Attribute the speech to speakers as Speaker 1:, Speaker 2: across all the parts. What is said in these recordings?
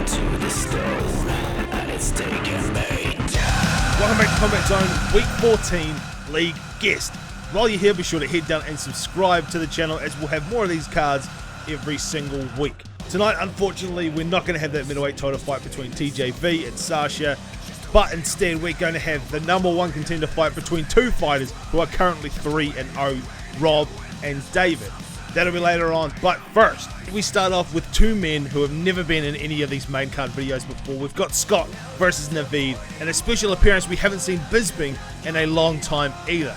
Speaker 1: to the stone, and it's taken me
Speaker 2: Welcome back to Combat Zone, Week 14 League Guest. While you're here, be sure to head down and subscribe to the channel, as we'll have more of these cards every single week. Tonight, unfortunately, we're not going to have that middleweight title fight between TJV and Sasha, but instead we're going to have the number one contender fight between two fighters who are currently 3-0, Rob and David. That'll be later on, but first, we start off with two men who have never been in any of these main card videos before. We've got Scott versus Naveed, and a special appearance we haven't seen Bisping in a long time either.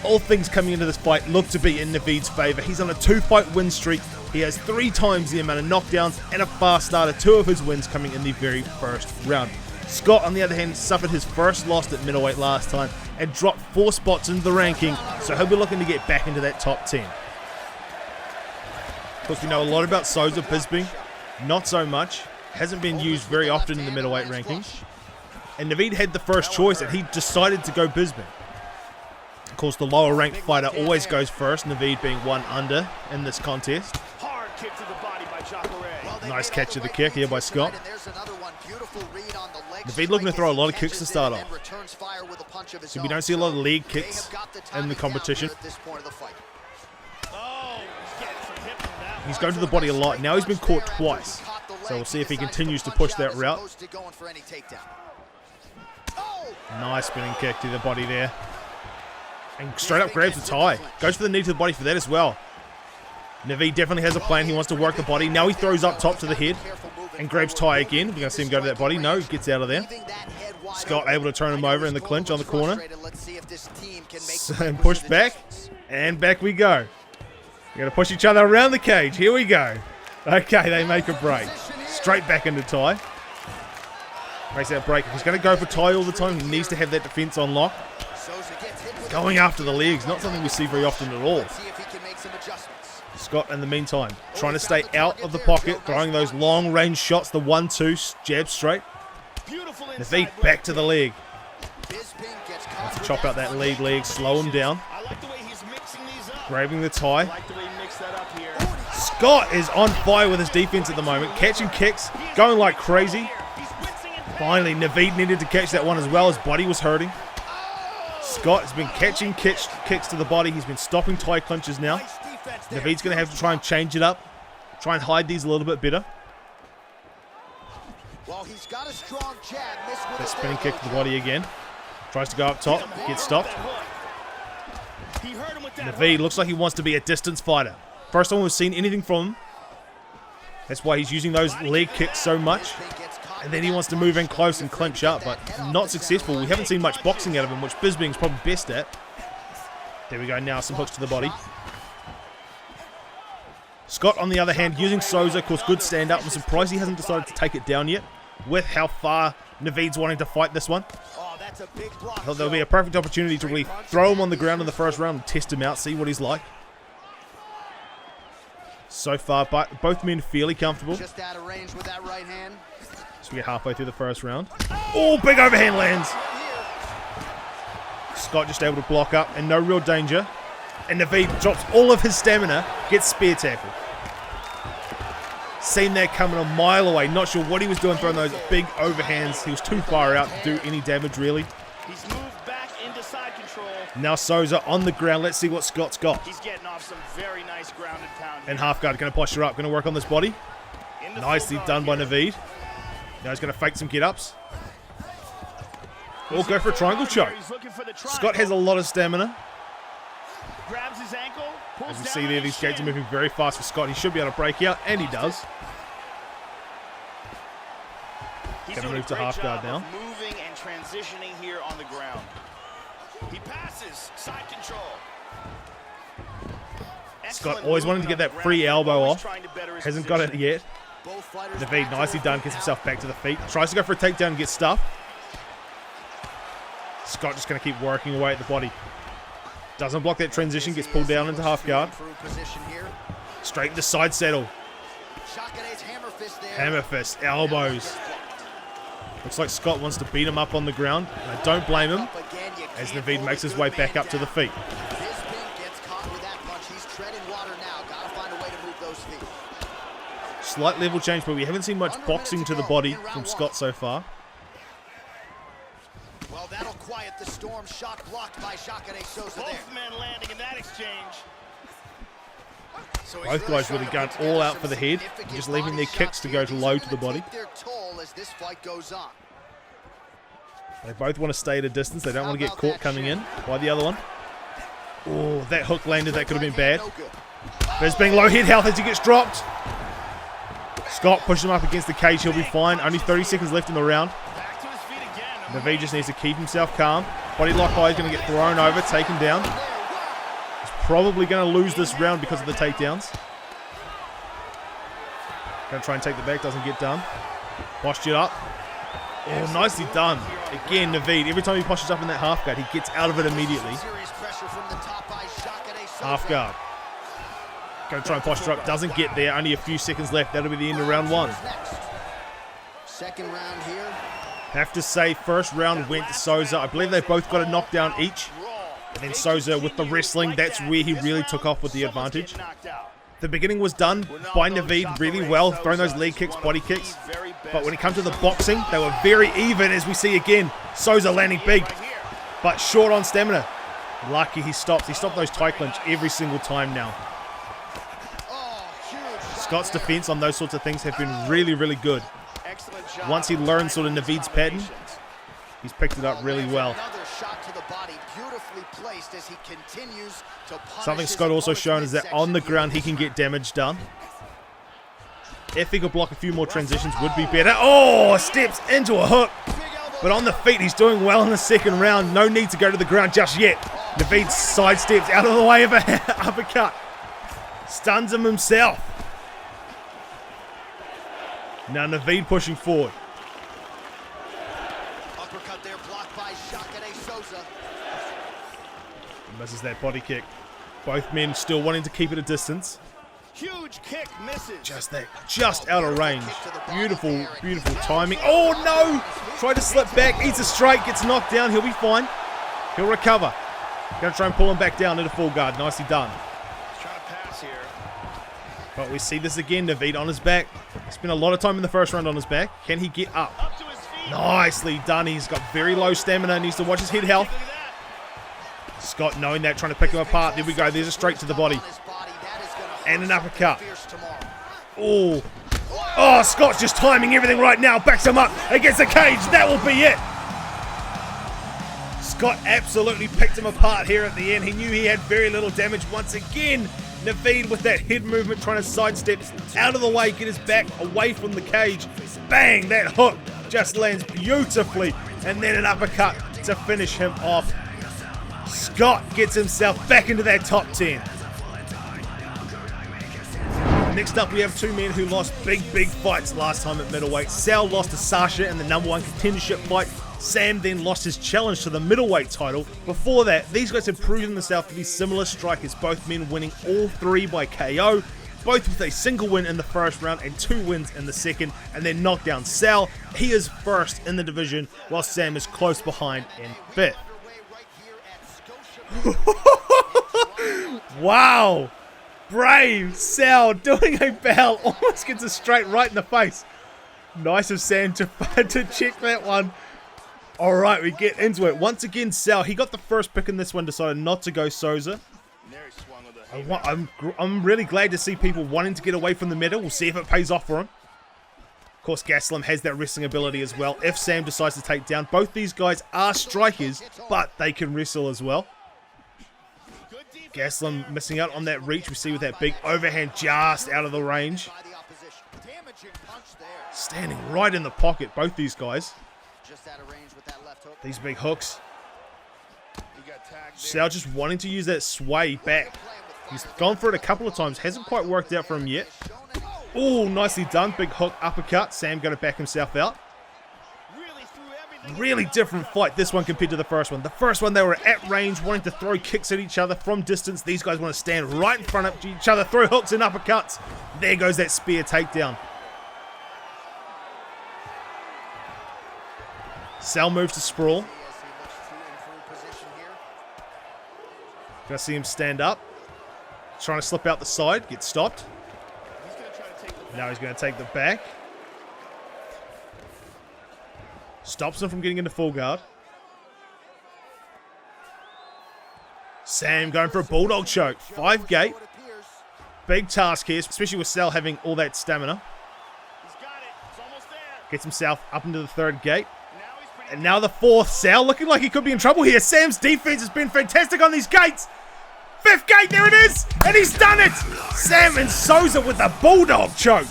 Speaker 2: All things coming into this fight look to be in Naveed's favour. He's on a 2-fight win streak. He has 3 times the amount of knockdowns and a fast starter, 2 of his wins coming in the very first round. Scott, on the other hand, suffered his first loss at middleweight last time and dropped 4 spots into the ranking, so he'll be looking to get back into that top 10. Of course, we know a lot about Souza Bisping, not so much. Hasn't been used very often in the middleweight rankings. And Naveed had the first choice, and he decided to go Bisping. Of course, the lower ranked fighter always goes first, Naveed being 1 under in this contest. Nice catch of the kick here by Scott. Naveed looking to throw a lot of kicks to start off. So we don't see a lot of leg kicks in the competition. He's going to the body a lot. Now he's been caught twice. So we'll see if he continues to push that route. Nice spinning kick to the body there. And straight up grabs the tie. Goes for the knee to the body for that as well. Naveed definitely has a plan. He wants to work the body. Now he throws up top to the head and grabs tie again. We're going to see him go to that body. No, he gets out of there. Scott able to turn him over in the clinch on the corner. And push back. And back we go. We're going to push each other around the cage. Here we go. Okay, they make a break. Straight back into tie. Makes that break. If he's going to go for tie all the time, he needs to have that defense on lock. Going after the legs, not something we see very often at all. Scott, in the meantime, trying to stay out of the pocket, throwing those long-range shots, the 1-2, jab straight. Naveed back to the leg. Wants to chop out that leg, slow him down. Grabbing the tie. Scott is on fire with his defense at the moment, catching kicks, going like crazy. Finally, Naveed needed to catch that one as well. His body was hurting. Scott has been catching kicks to the body. He's been stopping tie clinches now. Naveed's going to have to try and change it up. Try and hide these a little bit better. That spinning kick to the body again. Tries to go up top. Gets stopped. Naveed looks like he wants to be a distance fighter. First time we've seen anything from him. That's why he's using those leg kicks so much. And then he wants to move in close and clinch up, but not successful. We haven't seen much boxing out of him, which Bisping's probably best at. There we go, now some hooks to the body. Scott, on the other hand, using Souza, of course, good stand-up. I'm surprised he hasn't decided to take it down yet, with how far Naveed's wanting to fight this one. There'll be a perfect opportunity to really throw him on the ground in the first round and test him out, see what he's like. So far, both men fairly comfortable.
Speaker 3: Just out of range with that right hand.
Speaker 2: So we get halfway through the first round. Oh, big overhand lands. Scott just able to block up and no real danger. And Naveed drops all of his stamina, gets spear tackled. Seen that coming a mile away. Not sure what he was doing throwing those big overhands. He was too far out to do any damage really.
Speaker 4: He's moved back into side control.
Speaker 2: Now Souza on the ground. Let's see what Scott's got.
Speaker 4: He's getting off some very nice grounded pound.
Speaker 2: And half guard going to posture up. Going to work on this body. Nicely done by Naveed. Now he's going to fake some get-ups. Or go for a triangle choke. Scott has a lot of stamina.
Speaker 4: Grabs his ankle,
Speaker 2: as you see there, these gates are moving very fast for Scott. He should be able to break out, and he does. Going to move to half guard now.
Speaker 4: Moving and transitioning here on the ground. He passes side control.
Speaker 2: Scott always wanting to get that free elbow off. Hasn't got it yet. Naveed nicely done, gets himself back to the feet. Tries to go for a takedown and gets stuffed. Scott just going to keep working away at the body. Doesn't block that transition, gets pulled down into half guard. Straight into side saddle. Hammer fist, elbows. Looks like Scott wants to beat him up on the ground. And I don't blame him as Naveed makes his way back up to the feet. Slight level change, but we haven't seen much boxing to the body from Scott so far.
Speaker 3: Well, that'll quiet the storm. Shot blocked by Jacare Souza there.
Speaker 4: Both men landing in that exchange.
Speaker 3: So he's
Speaker 2: Both guys really
Speaker 3: trying to
Speaker 2: going
Speaker 3: protect
Speaker 2: all out for
Speaker 3: some
Speaker 2: the head,
Speaker 3: significant
Speaker 2: just leaving their
Speaker 3: body
Speaker 2: kicks
Speaker 3: shots
Speaker 2: to
Speaker 3: here.
Speaker 2: go to
Speaker 3: These
Speaker 2: low
Speaker 3: are
Speaker 2: to the
Speaker 3: gonna
Speaker 2: body.
Speaker 3: take their toll as this fight goes on.
Speaker 2: They both want to stay at a distance. They don't want to get caught coming in by the other one. Oh, that hook landed. That could have been bad.
Speaker 3: No good.
Speaker 2: There's being low head health as he gets dropped. Scott pushes him up against the cage. He'll be fine. Only 30 seconds left in the round.
Speaker 4: Back to his feet again.
Speaker 2: Naveed just needs to keep himself calm. Body lock high is going to get thrown over, taken down. He's probably going to lose this round because of the takedowns. Going to try and take the back. Doesn't get done. Postured up. Oh, nicely done. Again, Naveed, every time he postures up in that half guard, he gets out of it immediately.
Speaker 3: Serious pressure from the top by Jacare Souza.
Speaker 2: Half guard. Going to try and posture up. Doesn't get there. Only a few seconds left. That'll be the end of round one.
Speaker 3: Next. Second round here.
Speaker 2: Have to say, first round went to Souza. I believe they both got a knockdown each. And then Souza with the wrestling, that's where he really took off with the advantage. The beginning was done by Naveed really well, throwing those leg kicks, body kicks. But when it comes to the boxing, they were very even, as we see again. Souza landing big, but short on stamina. Lucky he stops. He stopped those tie clinch every single time now.
Speaker 3: Oh, huge shot
Speaker 2: Scott's
Speaker 3: there.
Speaker 2: defense on those sorts of things have been really, really good.
Speaker 4: Excellent job.
Speaker 2: Once he learns sort of Naveed's pattern, he's picked it up really well.
Speaker 3: Another shot to the body, beautifully placed as he continues to punish
Speaker 2: Something
Speaker 3: his
Speaker 2: Scott also
Speaker 3: opponent's
Speaker 2: shown is that on the
Speaker 3: midsection
Speaker 2: ground he
Speaker 3: here.
Speaker 2: can get damage done. If he could block a few more transitions would be better. Oh, steps into a hook. But on the feet, he's doing well in the second round. No need to go to the ground just yet. Naveed sidesteps out of the way of an uppercut. Stuns him himself. Now Naveed pushing forward.
Speaker 3: Uppercut there blocked by Jacare Souza.
Speaker 2: Misses that body kick. Both men still wanting to keep it a distance.
Speaker 4: Huge kick misses.
Speaker 2: Just out of range. Beautiful, beautiful timing. Oh no! Tried to slip back, eats a straight, gets knocked down. He'll be fine. He'll recover. Gonna try and pull him back down into full guard. Nicely done.
Speaker 4: He's trying to pass here.
Speaker 2: But we see this again. Naveed on his back. Spent a lot of time in the first round on his back. Can he get up?
Speaker 4: Up to his feet.
Speaker 2: Nicely done. He's got very low stamina. Needs to watch his head health.
Speaker 4: Look at that.
Speaker 2: Scott knowing that, trying to pick him apart. There we go. There's a straight to the body. And an uppercut. Oh. Oh, Scott's just timing everything right now. Backs him up against the cage. That will be it. Scott absolutely picked him apart here at the end. He knew he had very little damage. Once again, Naveed with that head movement trying to sidestep out of the way, get his back away from the cage. Bang, that hook just lands beautifully. And then an uppercut to finish him off. Scott gets himself back into that top 10. Next up, we have two men who lost big fights last time at middleweight. Sal lost to Sasha in the #1 contendership fight. Sam then lost his challenge to the middleweight title. Before that, these guys have proven themselves to be similar strikers, both men winning all three by KO, both with a single win in the first round and 2 wins in the second, and then knocked down Sal. He is first in the division, while Sam is close behind in 5th. Wow! Brave Sal doing a bow, almost gets a straight right in the face. Nice of Sam to check that one. Alright, we get into it. Once again, Sal, he got the first pick in this one, decided not to go Souza.
Speaker 4: There he swung with a
Speaker 2: I'm really glad to see people wanting to get away from the middle. We'll see if it pays off for him. Of course, Gaslam has that wrestling ability as well. If Sam decides to take down, both these guys are strikers, but they can wrestle as well. Gaslam missing out on that reach. We see with that big overhand just out of the range. Standing right in the pocket, both these guys. These big hooks. Sal just wanting to use that sway back. He's gone for it a couple of times. Hasn't quite worked out for him yet. Oh, nicely done. Big hook uppercut. Sam going to back himself out. Really different fight, this one compared to the first one. The first one, they were at range, wanting to throw kicks at each other from distance. These guys want to stand right in front of each other, throw hooks and uppercuts. There goes that spear takedown. Sal moves to sprawl. Gonna see him stand up. Trying to slip out the side, gets stopped.
Speaker 4: He's going to try to take the
Speaker 2: Now he's going to take the back. Stops him from getting into full guard. Sam going for a bulldog choke. 5 gate. Big task here, especially with Sal having all that stamina.
Speaker 4: He's got it. It's almost there.
Speaker 2: Gets himself up into the 3rd gate. And now the 4th. Sal looking like he could be in trouble here. Sam's defense has been fantastic on these gates. 5th gate, there it is. And he's done it. Sam and Souza with the bulldog choke.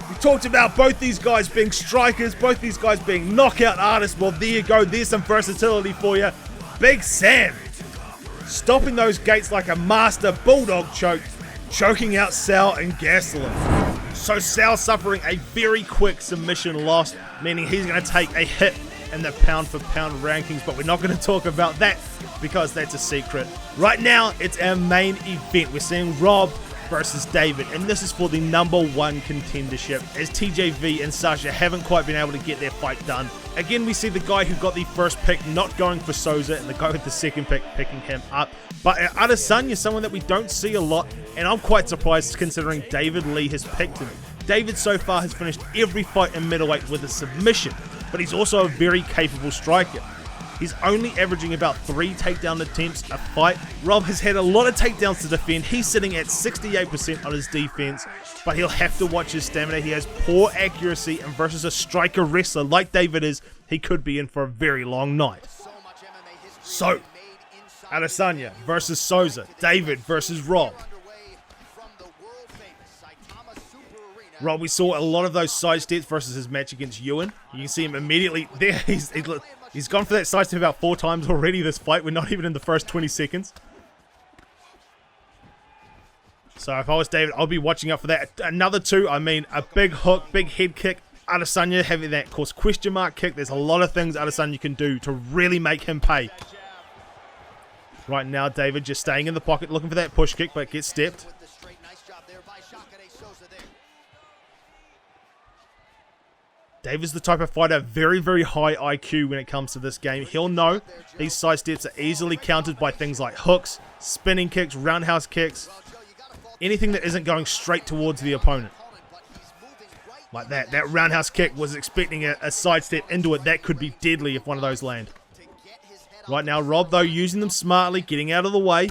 Speaker 2: We talked about both these guys being strikers, both these guys being knockout artists. Well, there you go. There's some versatility for you. Big Sam stopping those gates like a master bulldog choke, choking out Sal and Gastelum. So Sal suffering a very quick submission loss, meaning he's going to take a hit in the pound-for-pound rankings, but we're not going to talk about that because that's a secret. Right now, it's our main event. We're seeing Rob versus David, and this is for the #1 contendership, as TJV and Sasha haven't quite been able to get their fight done. Again, we see the guy who got the first pick not going for Souza, and the guy with the second pick picking him up. But Adesanya is someone that we don't see a lot, and I'm quite surprised considering David Lee has picked him. David so far has finished every fight in middleweight with a submission, but he's also a very capable striker. He's only averaging about 3 takedown attempts a fight. Rob has had a lot of takedowns to defend. He's sitting at 68% on his defense, but he'll have to watch his stamina. He has poor accuracy, and versus a striker wrestler like David is, he could be in for a very long night. So, Adesanya versus Souza, David versus Rob. Rob, we saw a lot of those side steps versus his match against Ewan. You can see him immediately there. He's gone for that side step about 4 times already this fight. We're not even in the first 20 seconds. So if I was David, I'll be watching out for that. Another 2, I mean, a big hook, big head kick. Adesanya having that, of course, question mark kick. There's a lot of things Adesanya can do to really make him pay. Right now, David just staying in the pocket, looking for that push kick, but gets stepped. David's the type of fighter, very, very high IQ when it comes to this game. He'll know these side steps are easily countered by things like hooks, spinning kicks, roundhouse kicks, anything that isn't going straight towards the opponent. Like that. That roundhouse kick was expecting a side step into it. That could be deadly if one of those land. Right now, Rob, though, using them smartly, getting out of the way.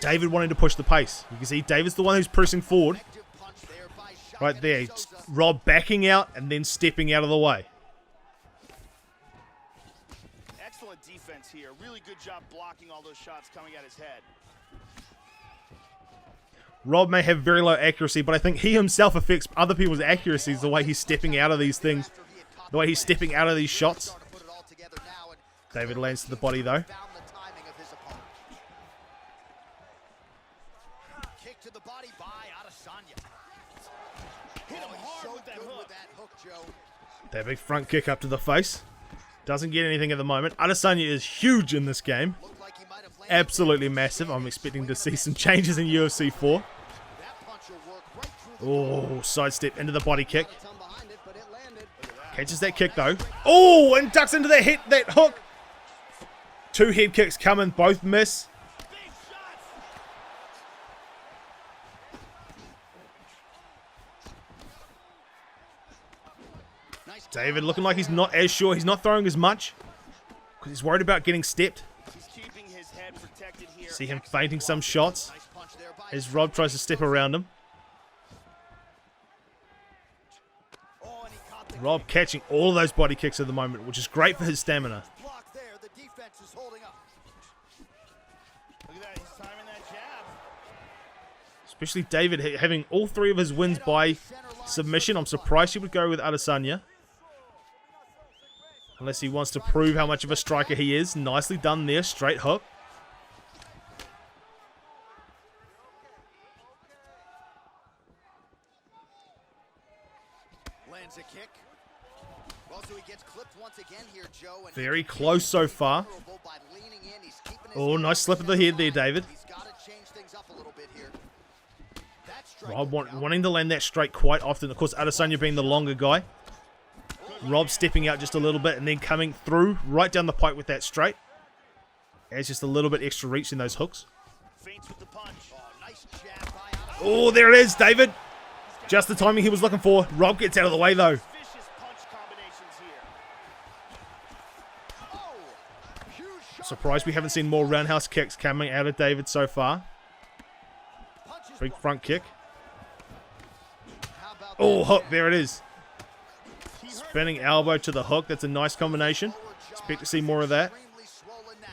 Speaker 2: David wanting to push the pace. You can see David's the one who's pressing forward. Right there, Rob backing out and then stepping out of the way.
Speaker 4: Excellent defense here. Really good job blocking all those shots coming at his head.
Speaker 2: Rob may have very low accuracy, but I think he himself affects other people's accuracies the way he's stepping out of these things, the way he's stepping out of these shots. David lands to the body though.
Speaker 3: Kick to the body by Adesanya. Hit him hard with that hook, Joe.
Speaker 2: That big front kick up to the face. Doesn't get anything at the moment. Adesanya is huge in this game. Absolutely massive. I'm expecting to see some changes in UFC 4. Oh, sidestep into the body kick. Catches that kick though. Oh, and ducks into that hook. 2 head kicks coming, both miss. David looking like he's not as sure. He's not throwing as much because he's worried about getting stepped. See him feinting some shots as Rob tries to step around him. Rob catching all of those body kicks at the moment, which is great for his stamina. Especially David having all 3 of his wins by submission. I'm surprised he would go with Adesanya. Unless he wants to prove how much of a striker he is. Nicely done there. Straight hook.
Speaker 3: Lands a kick. Well, so he gets clipped once again here, Joe.
Speaker 2: Very close so far. Oh, nice slip of the head there, David. Rob wanting to land that straight quite often. Of course, Adesanya being the longer guy. Rob stepping out just a little bit and then coming through right down the pipe with that straight. Adds just a little bit extra reach in those hooks. Oh, there it is, David. Just the timing he was looking for. Rob gets out of the way, though.
Speaker 4: Vicious punch combinations here.
Speaker 3: Oh, huge shot.
Speaker 2: Surprised we haven't seen more roundhouse kicks coming out of David so far.
Speaker 3: Punches
Speaker 2: Big
Speaker 3: blocked.
Speaker 2: front kick.
Speaker 3: How about
Speaker 2: Oh,
Speaker 3: that?
Speaker 2: hook. There it is. Spinning elbow to the hook. That's a nice combination.
Speaker 3: Lower jaw
Speaker 2: Expect to see more of that.
Speaker 3: extremely swollen now.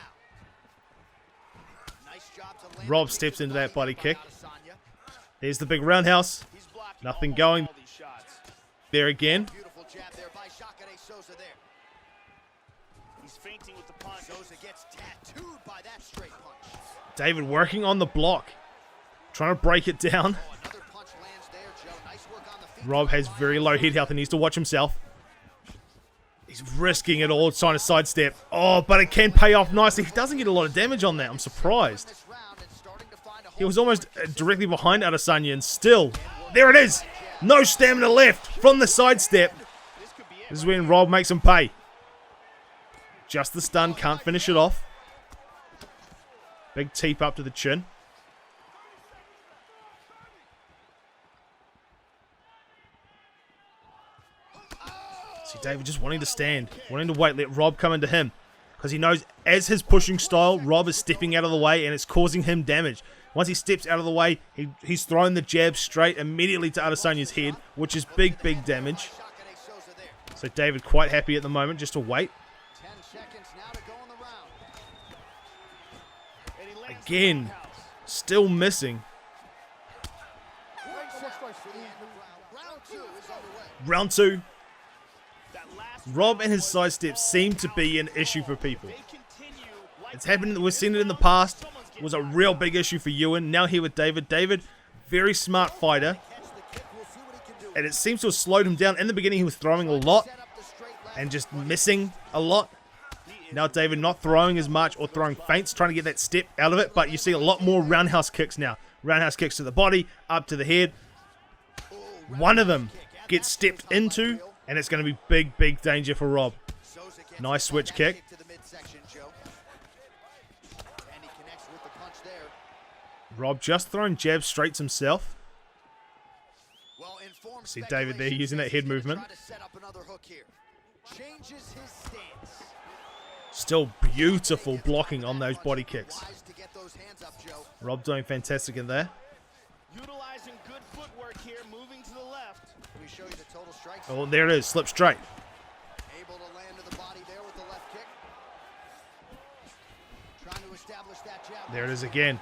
Speaker 3: Nice job to land
Speaker 2: Rob
Speaker 3: the
Speaker 2: steps
Speaker 3: big
Speaker 2: into that body kick.
Speaker 3: by Adesanya.
Speaker 2: There's the big roundhouse.
Speaker 4: He's blocking
Speaker 2: Nothing
Speaker 4: almost
Speaker 2: going.
Speaker 4: all these shots.
Speaker 2: There again.
Speaker 3: Beautiful jab there by Jacare Souza there.
Speaker 4: He's feinting with the punch.
Speaker 3: Souza gets tattooed by that straight punch.
Speaker 2: David working on the block. Trying to break it down.
Speaker 3: Oh, another punch lands there, Joe. Nice work on the feet.
Speaker 2: Rob has very low head health and needs to watch himself. He's risking it all, trying to sidestep. Oh, but it can pay off nicely. He doesn't get a lot of damage on that. I'm surprised.
Speaker 3: This round and starting to find a
Speaker 2: He was almost directly behind Adesanya, and still, there it is. No stamina left from the sidestep.
Speaker 4: This could be it.
Speaker 2: This is when Rob makes him pay. Just the stun, can't finish it off. Big teep up to the chin. See David just wanting to stand, wanting to wait, let Rob come into him. Because he knows as his pushing style, Rob is stepping out of the way and it's causing him damage. Once he steps out of the way, he's throwing the jab straight immediately to Adesanya's head, which is big, big damage.
Speaker 3: Jacare Souza there.
Speaker 2: So David quite happy at the moment just to wait.
Speaker 3: 10 seconds now to go in the round.
Speaker 4: And he lands the
Speaker 2: Again,
Speaker 4: roundhouse.
Speaker 2: still missing.
Speaker 3: Round 2 is underway.
Speaker 2: Round 2.
Speaker 4: That last
Speaker 2: Rob and his sidesteps seem to be an issue for people.
Speaker 4: they continue like
Speaker 2: It's happened, we've seen it in the past. It was a real big issue for Ewan. Now here with David. David, very smart fighter.
Speaker 3: Catch the kick. We'll see what he can do.
Speaker 2: And it seems to have slowed him down. In the beginning, he was throwing a lot
Speaker 3: Set up the straight left.
Speaker 2: and just missing a lot. Now David not throwing as much or throwing feints, trying to get that step out of it. But you see a lot more roundhouse kicks now. Roundhouse kicks to the body, up to the head. One of them gets stepped into, and it's going to be big, big danger for Rob.
Speaker 3: Souza gets
Speaker 2: Nice
Speaker 3: the
Speaker 2: switch
Speaker 3: contact
Speaker 2: kick.
Speaker 3: to the midsection, Joe. And he connects with the punch there.
Speaker 2: Rob just throwing jabs straight himself.
Speaker 3: Well-informed
Speaker 2: See David there using that head
Speaker 3: speculation
Speaker 2: movement.
Speaker 3: says he's gonna try to set up another hook here. Changes his stance.
Speaker 2: Still beautiful blocking on those body kicks.
Speaker 3: Wise to get those hands up, Joe.
Speaker 2: Rob doing fantastic in there.
Speaker 4: utilizing good footwork here, moving to the left.
Speaker 3: Let me show you the total strikes.
Speaker 2: Oh, there it is. Slip straight.
Speaker 3: Able to land to the body there with the left kick. Trying to establish that jab.
Speaker 2: There it is again.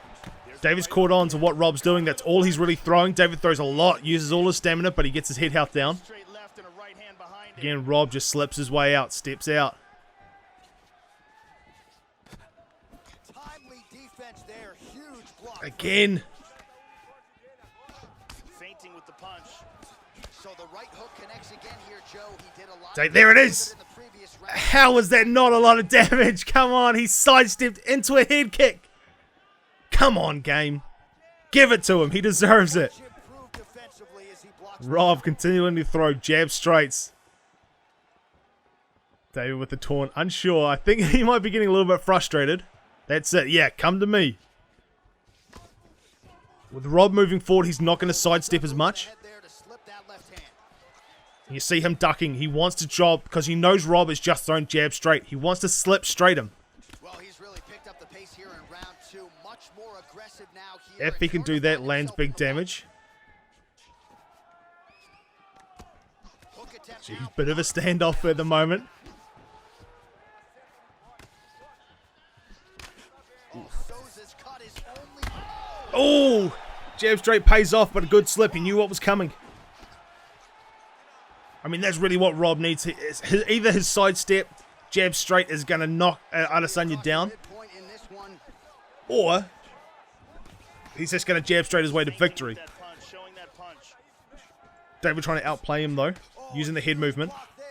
Speaker 2: David's caught on to what Rob's doing. That's all he's really throwing. David throws a lot, uses all his stamina, but he gets his head health down.
Speaker 4: Straight left and a right hand behind it.
Speaker 2: Again, Rob just slips his way out, steps out.
Speaker 3: Timely defense there. Huge block.
Speaker 2: Again.
Speaker 4: Feinting with the punch.
Speaker 3: So the right hook connects again here, Joe. He did a lot.
Speaker 2: There it is.
Speaker 3: In the previous round.
Speaker 2: How was that not a lot of damage? Come on, he sidestepped into a head kick. Come on, game. Give it to him. He deserves it.
Speaker 3: Improved defensively as he blocks.
Speaker 2: Rob continuing to throw jab straights. David with the taunt. Unsure. I think he might be getting a little bit frustrated. That's it. Yeah, come to me. With Rob moving forward, he's not going to sidestep as much.
Speaker 3: Head there to slip that left hand.
Speaker 2: You see him ducking. He wants to job because he knows Rob is just throwing jab straight. He wants to slip straight him.
Speaker 3: Well, he's really picked up the pace here in round 2. Much more aggressive now here.
Speaker 2: If he can do that, lands big damage.
Speaker 3: Hook attempt
Speaker 2: Geez,
Speaker 3: now.
Speaker 2: bit of a standoff at the moment.
Speaker 3: Souza's cut is only.
Speaker 2: Oh! Jab straight pays off, but a good slip. He knew what was coming. I mean, that's really what Rob needs. Either his sidestep, jab straight is going to knock Adesanya down,
Speaker 3: Midpoint in this one.
Speaker 2: or he's just going to jab straight his way to victory.
Speaker 4: That punch, showing that punch.
Speaker 2: David trying to outplay him, though, using the head movement.
Speaker 3: Block there.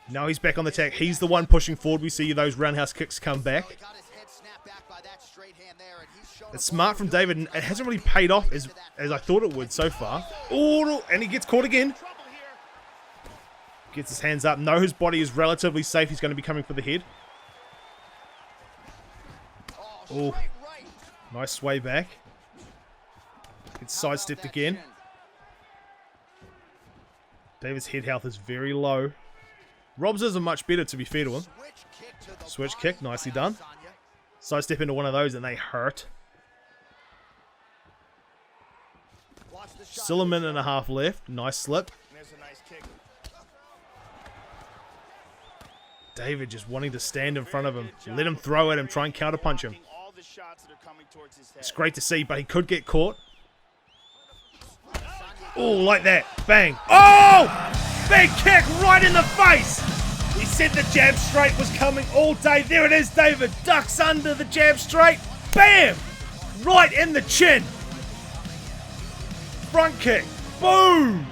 Speaker 2: Now he's back on the attack. He's the one pushing forward. We see those roundhouse kicks come back.
Speaker 3: He got his head snapped back by that straight hand there, and he's shown
Speaker 2: It's smart from David, and it hasn't really paid off as I thought it would so far. Oh, and he gets caught again.
Speaker 4: Trouble here.
Speaker 2: Gets his hands up. No, his body is relatively safe. He's going to be coming for the head.
Speaker 3: Oh,
Speaker 2: Oh.
Speaker 3: straight right.
Speaker 2: Nice sway back. Gets sidestepped again. David's head health is very low. Rob's isn't much better, to be fair to him. Switch kick, nicely done. Sidestep into one of those and they hurt. Still a minute and a half left. Nice slip.
Speaker 4: There's a nice kick.
Speaker 2: David just wanting to stand in front of him. Let him throw at him, try and counterpunch him.
Speaker 4: All the shots that are coming towards his head.
Speaker 2: It's great to see, but he could get caught. Oh, like that. Bang. Oh! Big kick right in the face! He said the jab straight was coming all day. There it is, David. Ducks under the jab straight. Bam! Right in the chin. Front kick. Boom!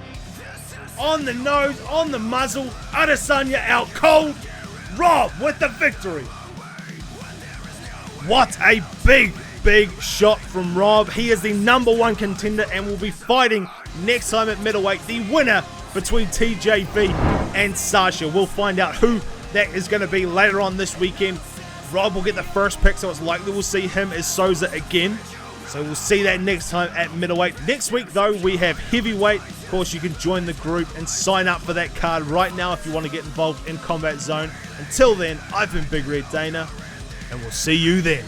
Speaker 2: On the nose, on the muzzle. Adesanya out cold. Rob with the victory. What a big shot from Rob. He is the #1 contender and will be fighting next time at middleweight. The winner between TJP and Sasha. We'll find out who that is going to be later on this weekend. Rob will get the first pick, so it's likely we'll see him as Souza again. So we'll see that next time at middleweight. Next week, though, we have heavyweight. Of course, you can join the group and sign up for that card right now if you want to get involved in Combat Zone. Until then, I've been Big Red Dana, and we'll see you then.